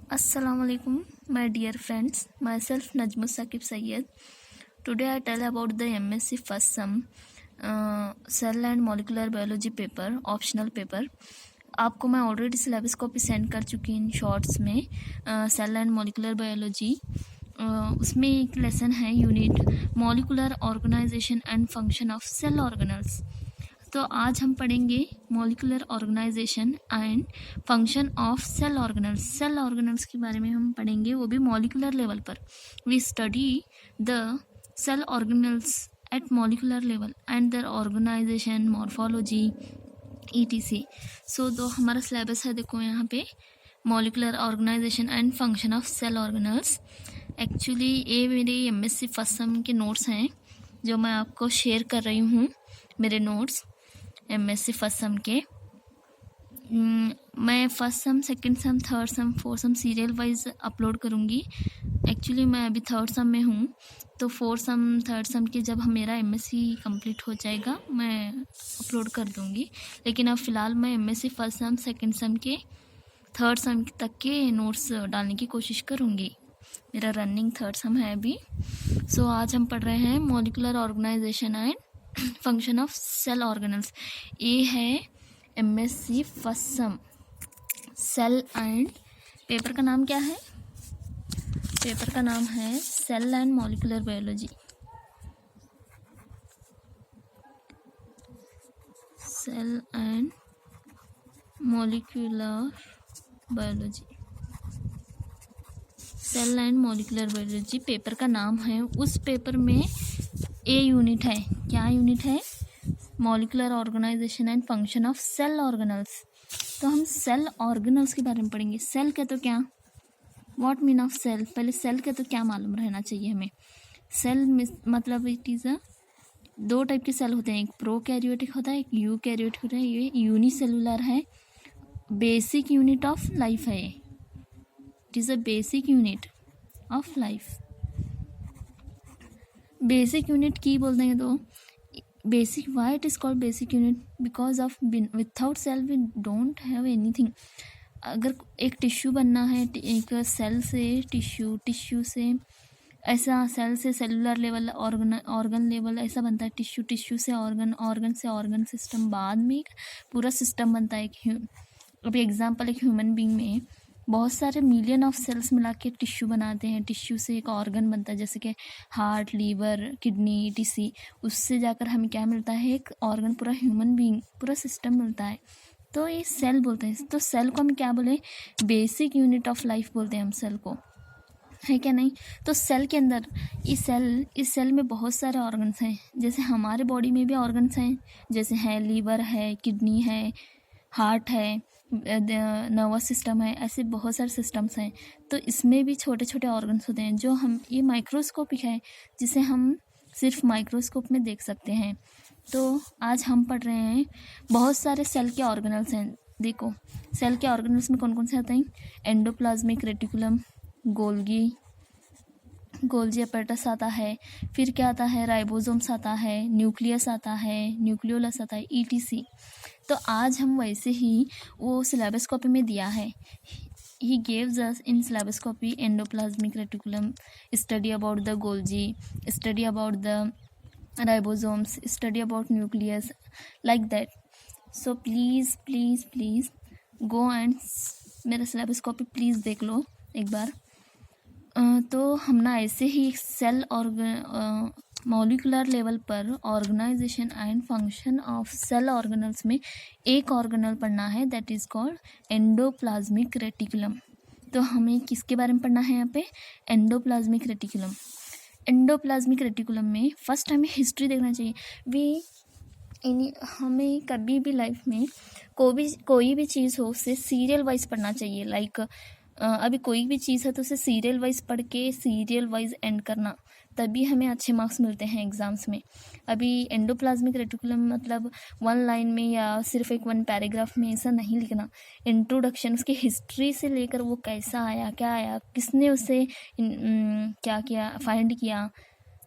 Assalamu alaikum, my dear friends. Myself Najmus Saqib Sayyed. Today I tell about the MSc first sum cell and molecular biology paper, optional paper. आपको मैं already syllabus copy send कर चुकी हूँ shorts में cell and molecular biology. उसमें एक lesson है unit molecular organisation and function of cell organelles. तो आज हम पढ़ेंगे molecular organisation and function of cell organelles. Cell organelles के बारे में हम पढ़ेंगे, वो भी मॉलिकुलर लेवल पर। We study the cell organelles at molecular level and their organisation, morphology, ETC। So तो हमारा सिलेबस है, देखो यहाँ पे molecular organisation and function of cell organelles. Actually ये मेरे MSc फर्स्ट सेम के नोट्स हैं जो मैं आपको शेयर कर रही हूँ। मेरे नोट्स MSc फर्स्ट सेम के मैं first sem, second same, third same, fourth same serial wise upload करूँगी। एक्चुअली मैं अभी थर्ड सेम में हूँ, तो फोर्थ सेम, थर्ड सेम के जब मेरा MSc कंप्लीट हो जाएगा मैं अपलोड कर दूँगी। लेकिन अब फ़िलहाल मैं MSc first same, second same के, थर्ड सेम तक के नोट्स डालने की कोशिश करूँगी। मेरा रनिंग थर्ड सेम है अभी। सो आज हम पढ़ रहे हैं molecular organisation and function of cell organelles. ये है MSc first sem cell and, paper का नाम क्या है? पेपर का नाम है cell and molecular biology. Cell and molecular biology, cell and molecular biology paper का नाम है। उस पेपर में ए यूनिट है, क्या यूनिट है? Molecular organisation and function of cell organelles. तो हम सेल ऑर्गेनल्स के बारे में पढ़ेंगे। सेल के तो क्या, व्हाट मीन ऑफ सेल? पहले सेल के तो क्या मालूम रहना चाहिए हमें। सेल मतलब इट इज़ दो टाइप के सेल होते हैं, एक प्रोकैरियोटिक होता है, एक यूकैरियोटिक होता है। ये यूनिसेलुलर है, बेसिक यूनिट ऑफ लाइफ है। It is a basic unit of life. Basic unit की बोलते हैं तो basic, why it is called basic unit? Because of without cell we don't have anything. अगर एक टिश्यू बनना है, एक सेल से टिश्यू, टिश्यू से ऐसा, सेल से सेलुलर लेवल, ऑर्गन लेवल ऐसा बनता है। टिश्यू, टिश्यू से ऑर्गन, ऑर्गन से ऑर्गन सिस्टम, बाद में एक पूरा सिस्टम बनता है। अभी एग्जाम्पल, एक ह्यूमन बींग में बहुत सारे मिलियन ऑफ सेल्स मिला के टिश्यू बनाते हैं। टिश्यू से एक ऑर्गन बनता है, जैसे कि हार्ट, लीवर, किडनी, ETC। उससे जाकर हमें क्या मिलता है? एक ऑर्गन, पूरा ह्यूमन बींग, पूरा सिस्टम मिलता है। तो ये सेल बोलते हैं। तो सेल को हम क्या बोले? बेसिक यूनिट ऑफ लाइफ बोलते हैं हम सेल को, है क्या नहीं? तो सेल के अंदर इस सेल में बहुत सारे ऑर्गन्स हैं। जैसे हमारे बॉडी में भी ऑर्गन्स हैं, जैसे है लीवर है, किडनी है, हार्ट है, नर्वस सिस्टम है, ऐसे बहुत सारे सिस्टम्स हैं। तो इसमें भी छोटे छोटे ऑर्गन्स होते हैं जो हम, ये माइक्रोस्कोपिक है, जिसे हम सिर्फ माइक्रोस्कोप में देख सकते हैं। तो आज हम पढ़ रहे हैं बहुत सारे सेल के ऑर्गेनल्स हैं। देखो सेल के ऑर्गेनल्स में कौन कौन से आते हैं? एंडोप्लाज्मिक रेटिकुलम, गोल्गी अपैरेटस आता है। फिर क्या आता है? राइबोसोम्स आता है, न्यूक्लियस आता है, न्यूक्लियोलस आता है, ETC। तो आज हम वैसे ही वो सिलेबस कॉपी में दिया है। He gives us in syllabus copy endoplasmic reticulum, study about the Golgi, study about the ribosomes, study about nucleus, like that. So please go and मेरा सिलेबस कॉपी प्लीज़ देख लो एक बार। तो हम ना ऐसे ही सेल और मॉलिकुलर लेवल पर organisation and function of cell organelles में एक ऑर्गेनल पढ़ना है, that is called endoplasmic reticulum. तो हमें किसके बारे में पढ़ना है यहाँ पे? Endoplasmic reticulum. एंडोप्लाज्मिक रेटिकुलम में फर्स्ट हमें हिस्ट्री देखना चाहिए। हमें कभी भी लाइफ में कोई भी चीज़ हो उसे सीरियल वाइज पढ़ना चाहिए। लाइक अभी कोई भी चीज़ है तो उसे सीरियल वाइज पढ़ के सीरियल वाइज एंड करना, तभी हमें अच्छे मार्क्स मिलते हैं एग्ज़ाम्स में। अभी एंडोप्लाज्मिक रेटिकुलम मतलब वन लाइन में या सिर्फ एक वन पैराग्राफ में ऐसा नहीं लिखना। इंट्रोडक्शन, उसकी हिस्ट्री से लेकर वो कैसा आया, क्या आया, किसने उसे क्या किया, फाइंड किया,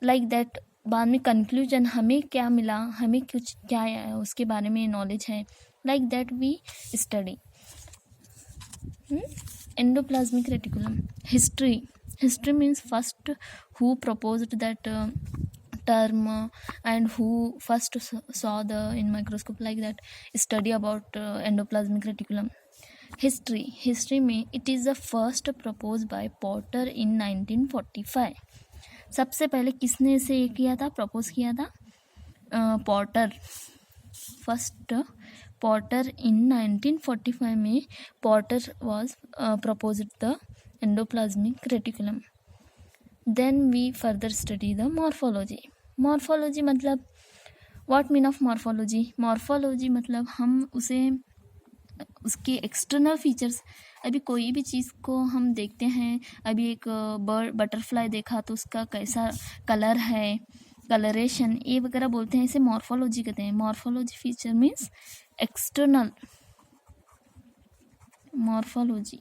लाइक दैट। बाद में कंक्लूजन, हमें क्या मिला, हमें कुछ क्या आया उसके बारे में नॉलेज है, like that we study. endoplasmic reticulum. History means first who proposed that term and who first saw the in microscope like that study about endoplasmic reticulum. History में it is the first proposed by Potter in 1945. सबसे पहले किसने इसे ये किया था, propose किया था? पॉटर. फर्स्ट पॉटर इन 1945 में Potter was proposed the endoplasmic reticulum. Then we further study the morphology मतलब व्हाट मीन ऑफ मॉर्फोलॉजी मतलब हम उसे उसके एक्सटर्नल फीचर्स, अभी कोई भी चीज़ को हम देखते हैं, अभी एक बटरफ्लाई देखा तो उसका कैसा कलर है, कलरेशन ये वगैरह बोलते हैं, इसे मॉर्फोलॉजी कहते हैं. Morphology feature means external morphology,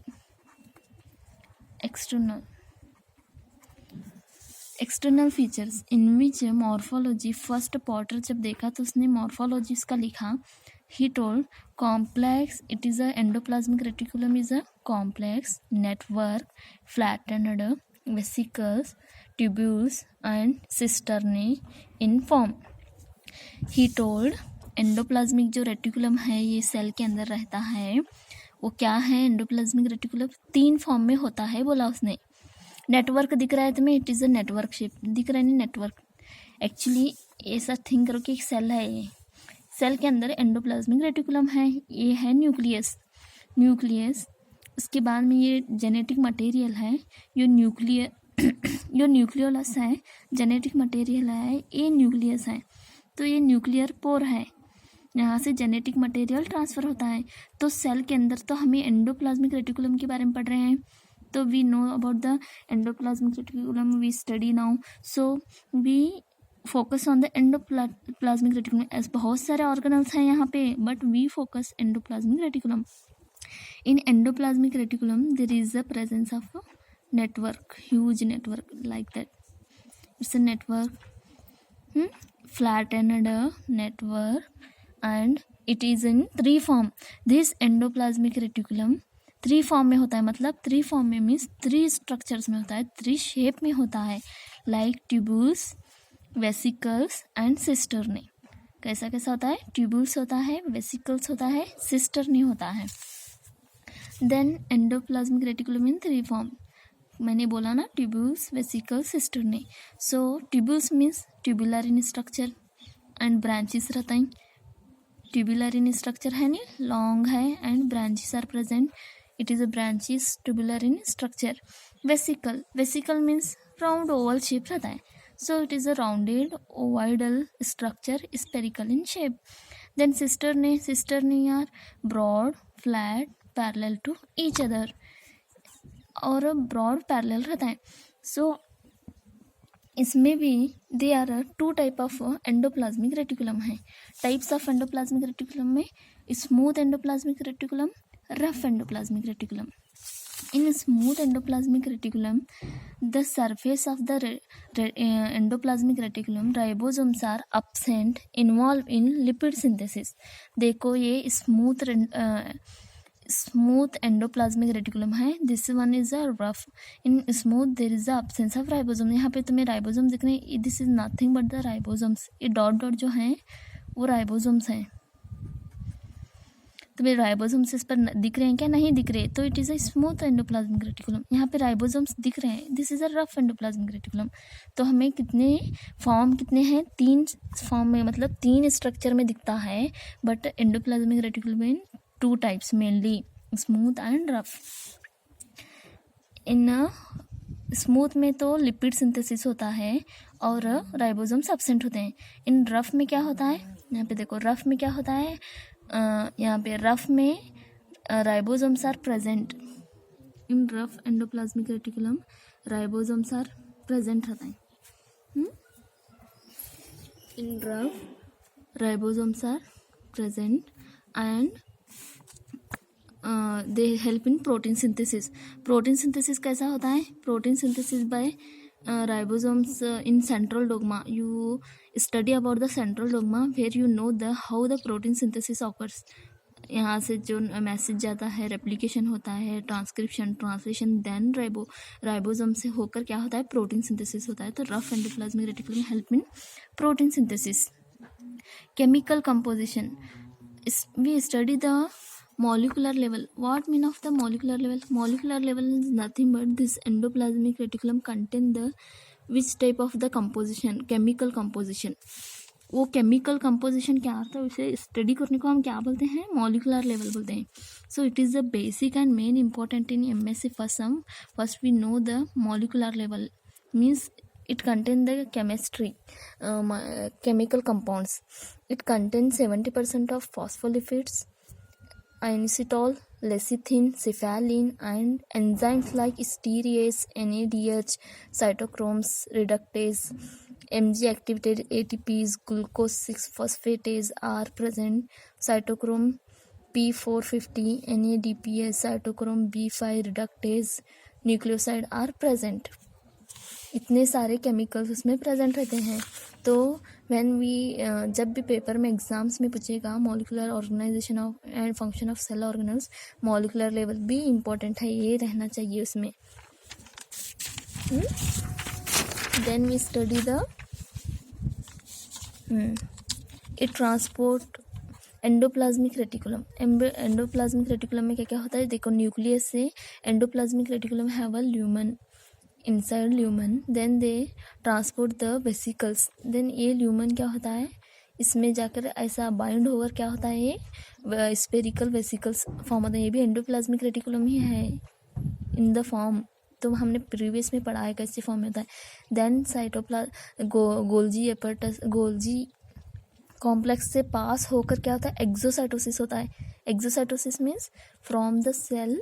external features in which morphology. First Potter जब देखा तो उसने मॉर्फोलॉजी इसका लिखा. He told complex, it is a endoplasmic reticulum is a complex network flattened vesicles, tubules and cisternae in form. He told endoplasmic जो reticulum है ये cell के अंदर रहता है, वो क्या है? एंडोप्लाज्मिक रेटिकुलम 3 फॉर्म में होता है बोला उसने. नेटवर्क दिख रहा है तुम्हें, it is a network shape दिख रहा है. नहीं नेटवर्क एक्चुअली ऐसा थिंक करो कि एक सेल है, ये सेल के अंदर एंडोप्लाज्मिक रेटिकुलम है, ये है न्यूक्लियस. उसके बाद में ये जेनेटिक मटेरियल है, जो न्यूक्लियोलस है, जेनेटिक मटेरियल है, ये न्यूक्लियस है. तो ये न्यूक्लियर पोर है, यहाँ से जेनेटिक मटेरियल ट्रांसफ़र होता है. तो सेल के अंदर तो हमें एंडोप्लाज्मिक रेटिकुलम के बारे में पढ़ रहे हैं, तो we know about the endoplasmic reticulum, we study now. So we focus on the endoplasmic reticulum. ऐसे बहुत सारे ऑर्गेनल्स हैं यहाँ पे, but we focus endoplasmic reticulum. In endoplasmic reticulum there is the presence of network, huge network like that. It's a network, flattened network, and it is in 3 form. This endoplasmic reticulum 3 form में होता है, मतलब 3 form में means 3 structures में होता है, 3 shape में होता है, like tubules, vesicles and cisternae. कैसा होता है? ट्यूब्यूल्स होता है, वेसिकल्स होता है, सिस्टर्नी होता है. Then endoplasmic reticulum in 3 form. मैंने बोला ना, tubules, vesicles, cisternae. So tubules means tubular in structure and branches रहता है. ट्यूबुलर इन स्ट्रक्चर है नहीं, लॉन्ग है and branches are present. It is a branches tubular in structure. Vesicle means round oval shape रहता है. So it is a rounded ovoidal structure, spherical in shape. Then cisternae are broad, flat, parallel to each other, और broad parallel रहता है. So इसमें भी they are 2 type of endoplasmic reticulum है. Types of endoplasmic reticulum में smooth endoplasmic reticulum, rough endoplasmic reticulum. In smooth endoplasmic reticulum, the surface of the endoplasmic reticulum, ribosomes are absent, involved in lipid synthesis. देखो ये smooth endoplasmic reticulum है. This one is a rough. In smooth there is the absence of ribosome. यहाँ पे तुम्हें ribosome दिख रहे हैं, this is nothing but the ribosomes. ये डॉट जो हैं वो राइबोसोम्स हैं. तो मेरे राइबोसोम्स इस पर दिख रहे हैं क्या? नहीं दिख रहे. तो it is a smooth endoplasmic reticulum. यहाँ पे राइबोसोम्स दिख रहे हैं, this is a rough endoplasmic reticulum. तो हमें कितने हैं? 3 फॉर्म में, मतलब 3 स्ट्रक्चर में दिखता है. But endoplasmic reticulum in 2 types mainly, smooth and rough. In smooth में तो लिपिड सिंथेसिस होता है और राइबोसोम्स एब्सेंट होते हैं. इन रफ में क्या होता है? यहाँ पे देखो, रफ में क्या होता है? यहाँ पे रफ में ribosomes are present. In rough endoplasmic reticulum ribosomes are present रहता है. In rough ribosomes are present and they help in protein synthesis. Protein synthesis कैसा होता है? Protein synthesis by ribosomes in central dogma. You study about the central dogma where you know how the protein synthesis occurs. यहाँ से जो message जाता है, replication होता है, ट्रांसक्रिप्शन, ट्रांसलेशन, देन राइबोसोम से होकर क्या होता है, प्रोटीन सिंथेसिस होता है। तो rough endoplasmic reticulum help in protein synthesis. Chemical composition, we study the molecular level. What mean of the molecular level? Molecular level is nothing but this endoplasmic reticulum contain the which type of the composition, chemical composition. वो chemical composition क्या होता है उसे study करने को हम क्या बोलते हैं, मॉलिकुलर लेवल बोलते हैं। So it is the basic and main important in MSc first we know the molecular level means it contains the chemical compounds. It contains 70% of phospholipids, inositol, lecithin, cephalin, and enzymes like stearase, NADH, cytochromes, reductase, Mg activated ATPs, glucose 6-phosphatase are present. Cytochrome P450, NADPS, cytochrome B5 reductase, nucleoside are present. इतने सारे chemicals उसमें present रहते हैं। तो when we जब भी paper में exams में पूछेगा molecular organisation of and function of cell organelles, molecular level भी इम्पोर्टेंट है, ये रहना चाहिए उसमें। Then we study the it transport endoplasmic reticulum. Endoplasmic reticulum में क्या क्या होता है, देखो न्यूक्लियस से endoplasmic reticulum have a lumen inside lumen, then they transport the vesicles, then ये lumen क्या होता है, इसमें जाकर ऐसा बाइंड होकर क्या होता है, ये स्पेरिकल वेसिकल्स फॉर्म होता है। ये भी एंडोप्लाज्मिक रेटिकुलम ही है इन द फॉर्म, तो हमने प्रीवियस में पढ़ा है कैसे फॉर्म में होता है। Then Golgi apparatus, Golgi complex से पास होकर क्या होता है, एक्सोसाइटोसिस होता है। Exocytosis means from the cell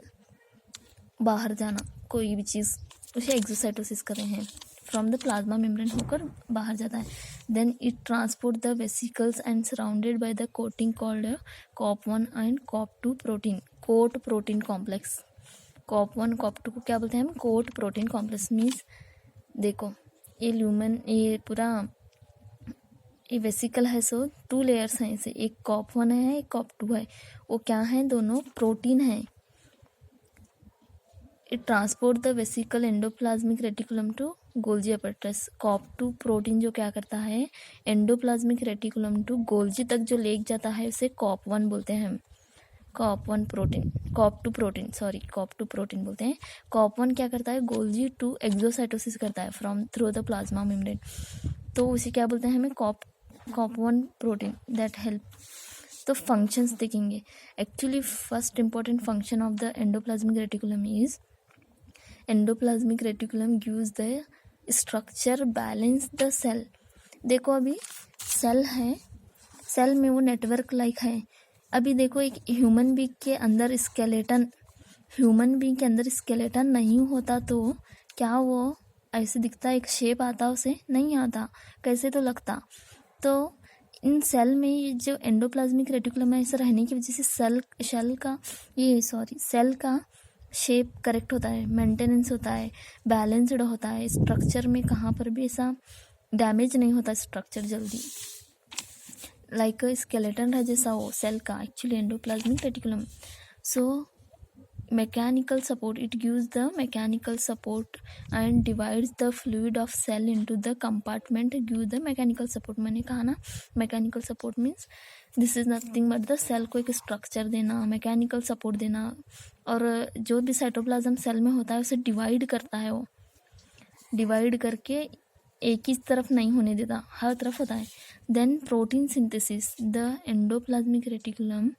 बाहर जाना, कोई भी चीज़ उसे एक्सोसाइटोसिस कर रहे हैं, फ्रॉम द प्लाज्मा मेम्ब्रेन होकर बाहर जाता है। Then it transport the vesicles and surrounded by the coating called COP1 and COP2 protein, coat protein complex. COP1 COP2 को क्या बोलते हैं हम, कोट प्रोटीन कॉम्प्लेक्स। मीन्स देखो ये ल्यूमन, ये पूरा ये वेसिकल है, सो 2 लेयर्स हैं इसे, एक COP1 है एक COP2 है। वो क्या है, दोनों प्रोटीन है। It transport the vesicle endoplasmic reticulum to Golgi apparatus. COP2 protein जो क्या करता है, एंडोप्लाज्मिक रेटिकुलम टू गोल्जी तक जो ले जाता है उसे COP1 बोलते हैं हम। COP1 protein, COP2 protein, sorry COP2 protein बोलते हैं। COP1 क्या करता है, गोल्जी टू एक्सोसाइटोसिस करता है from through the plasma membrane, तो उसे क्या बोलते हैं हमें, COP1 प्रोटीन दैट हेल्प। तो फंक्शंस देखेंगे। Actually first important function of the endoplasmic reticulum is endoplasmic reticulum gives the structure balance the cell. देखो अभी सेल है, सेल में वो नेटवर्क लाइक है। अभी देखो एक ह्यूमन बींग के अंदर स्केलेटन, ह्यूमन बींग के अंदर स्केलेटन नहीं होता तो क्या वो ऐसे दिखता, एक शेप आता उसे, नहीं आता, कैसे तो लगता। तो इन सेल में जो एंडोप्लाज्मिक रेटिकुलम है, ऐसा रहने की वजह से सेल का शेप करेक्ट होता है, मेंटेनेंस होता है, बैलेंस्ड होता है। स्ट्रक्चर में कहाँ पर भी ऐसा डैमेज नहीं होता स्ट्रक्चर जल्दी, लाइक स्केलेटन है जैसा वो सेल का actually endoplasmic reticulum. So mechanical support, it gives the mechanical support and divides the fluid of cell into the compartment, give the mechanical support. मैंने कहा ना, mechanical support means this is nothing but the cell को एक structure देना, mechanical support देना। और जो भी साइटोप्लाज्म सेल में होता है उसे डिवाइड करता है, वो डिवाइड करके एक ही तरफ नहीं होने देता, हर तरफ होता है। Then protein synthesis, the endoplasmic reticulum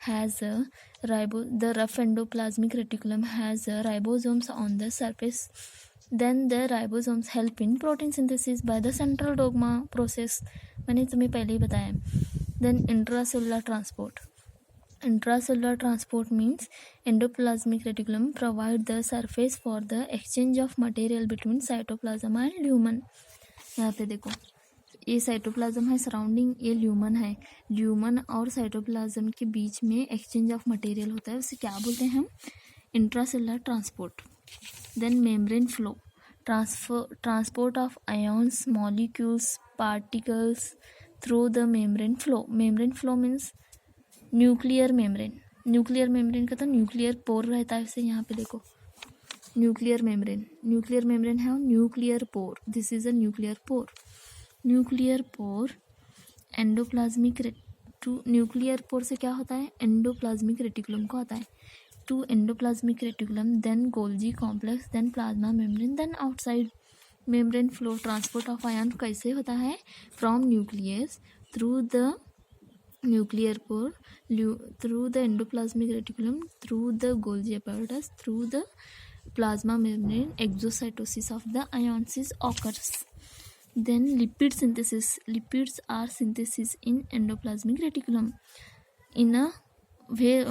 has the rough endoplasmic reticulum has ribosomes on the surface. Then the ribosomes help in protein synthesis by the central dogma process, मैंने तुम्हें पहले ही बताया। Then intracellular transport. Intracellular transport means endoplasmic reticulum provide the surface for the exchange of material between cytoplasm and lumen. यहाँ पे देखो ये cytoplasm है, surrounding ये ल्यूमन है, ल्यूमन और साइटोप्लाज्म के बीच में एक्सचेंज ऑफ मटेरियल होता है, उसे क्या बोलते हैं हम, intracellular transport. Then membrane flow, transport of ions, molecules, particles through the membrane flow. Membrane flow means nuclear membrane, nuclear membrane का तो न्यूक्लियर पोर रहता है, इसे यहाँ पे देखो न्यूक्लियर मेम्ब्रेन है nuclear pore, this is a nuclear pore. Nuclear pore endoplasmic to nuclear pore से क्या होता है, एंडोप्लाज्मिक रेटिकुलम को आता है. To endoplasmic reticulum, then Golgi complex, then plasma membrane, then outside membrane flow. Transport of ion कैसे होता है, from nucleus through the nuclear pore, through the endoplasmic reticulum, through the Golgi apparatus, through the plasma membrane. Exocytosis of the ions occurs. Then lipid synthesis. Lipids are synthesis in endoplasmic reticulum. in a way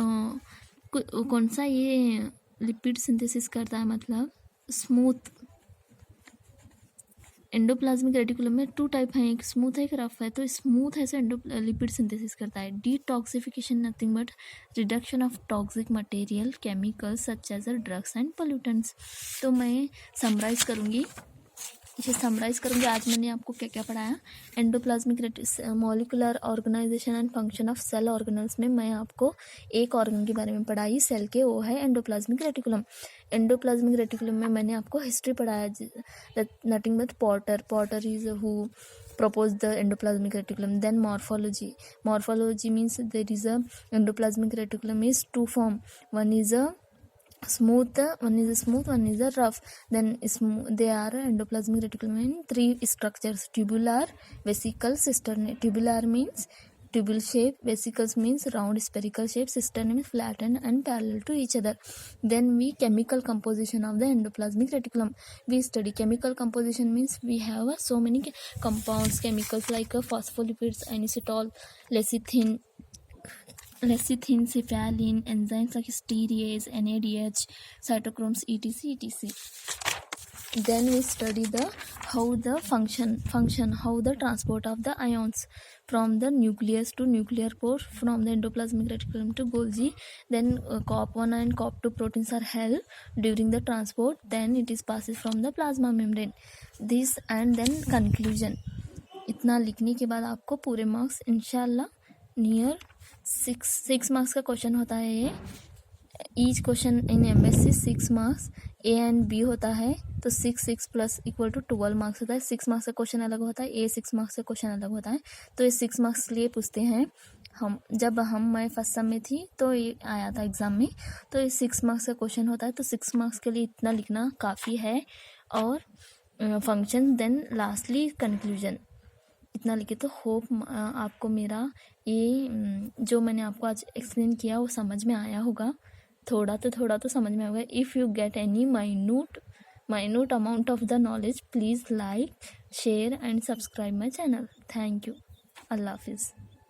कौन सा ये lipid synthesis करता है, मतलब smooth. Endoplasmic reticulum में 2 type हैं, एक smooth है एक रफ है. तो स्मूथ है से लिपिड सिंथेसिस करता है. Detoxification nothing but reduction of toxic material chemicals such as drugs and pollutants. तो मैं समराइज करूँगी, आज मैंने आपको क्या क्या पढ़ाया. Endoplasmic molecular organisation and function of cell organelles में मैं आपको एक ऑर्गन के बारे में पढ़ाई सेल के, वो है एंडोप्लाज्मिक रेटिकुलम. एंडोप्लाज्मिक रेटिकुलम में मैंने आपको हिस्ट्री पढ़ाया, nothing but Potter is who proposed the endoplasmic reticulum. Then morphology means there is a endoplasmic reticulum is 2 form, one is a smooth, one is a rough. Then they are endoplasmic reticulum in 3 structures: tubular, vesicle, cistern. Tubular means tubule shape, vesicles means round spherical shape, cistern means flattened and parallel to each other. Then chemical composition of the endoplasmic reticulum. We study chemical composition means we have so many compounds, chemicals like phospholipids, inositol, lecithin, cephalin, enzymes like stearase, NADH, cytochromes, etc. Then we study how the transport of the ions from the nucleus to nuclear pore, from the endoplasmic reticulum to Golgi. Then COP1 and COP2 proteins are held during the transport. Then it is passes from the plasma membrane. This and then conclusion. इतना लिखने के बाद आपको पूरे marks इंशाल्लाह near 6 marks का question होता है ये. Each question in MSc 6 marks, A and B होता है, तो 6 प्लस इक्वल टू 12 मार्क्स होता है. 6 मार्क्स का क्वेश्चन अलग होता है, A 6 मार्क्स का क्वेश्चन अलग होता है. तो ये 6 मार्क्स के लिए पूछते हैं. मैं फर्स्ट सेम में थी तो ये आया था एग्ज़ाम में, तो ये 6 मार्क्स का क्वेश्चन होता है. तो 6 मार्क्स के लिए इतना लिखना काफ़ी है. और फंक्शन, देन लास्टली कंक्लूजन, इतना लिखे तो होप आपको मेरा ये जो मैंने आपको आज एक्सप्लेन किया वो समझ में आया होगा. थोड़ा तो समझ में होगा. If you get any minute amount of the knowledge, please like, share and subscribe my channel. Thank you. Allah Hafiz.